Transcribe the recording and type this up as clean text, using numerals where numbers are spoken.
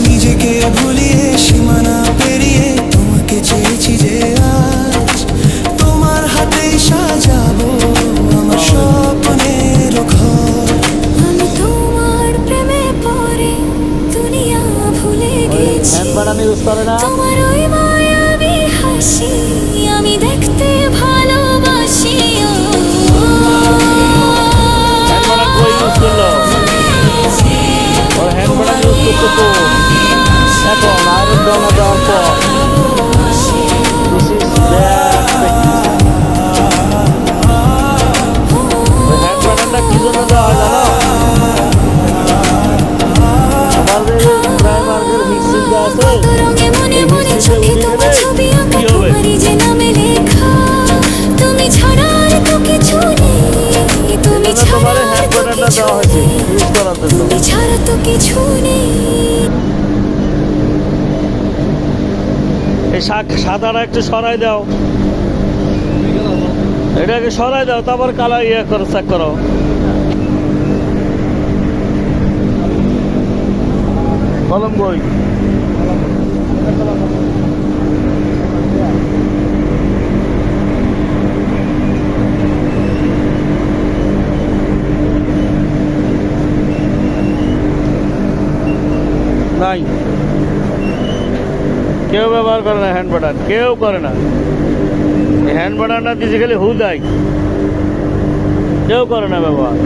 নিজেকে ভুলিয়ে সীমানা পেরিয়ে তোমাকে চেয়েছি যে আজ তোমার হাতেই সাজাবো আমার স্বপ্নের ঘর। আমি তোমার প্রেমে পড়ে দুনিয়া ভুলে গেছি, হ্যান্ড বাড়ানো ইউজ করে না। তোমার ওই মায়াবী হাসি আমি দেখতে ভালোবাসি। হ্যান্ড বাড়ান কই ইউজ করলো? ও হ্যান্ড বাড়ান ইউজ করতো তো এখন আয়রন ডলা দেওয়ার পর হ্যান্ড বাড়ানটা কি জন্য দেওয়া হয় জানো? আমাদের প্রাইমার্কের মিক্সিং দেওয়া আছে, রঙে মনে এই মনে মিক্সিংটা চোখে উঠে তোমার গেলে ছবি আঁকা, কি হবে? তোমারই যে নামে লেখা। তুমি ছাড়া আর তো কিছু নেই, তুমি এজন্য ছাড়া তোমার আর হ্যান্ড তো বাড়ানটা কিছু দেওয়া হয়েছে নেই, ইউজ করার জন্য। তুমি ছাড়া তো কিছু নেই। এই সাদাটা একটু সরাই দাও, এটাকে সরাই দাও, তারপর কালার ইয়ে করো, চেক করো। কলম বই নাই, কেউ ব্যবহার করে না হ্যান্ড বাটন, কেউ করে না। হ্যান্ড বাটনটা দিতে গেলে হু দেয়, কেউ করে না ব্যবহার।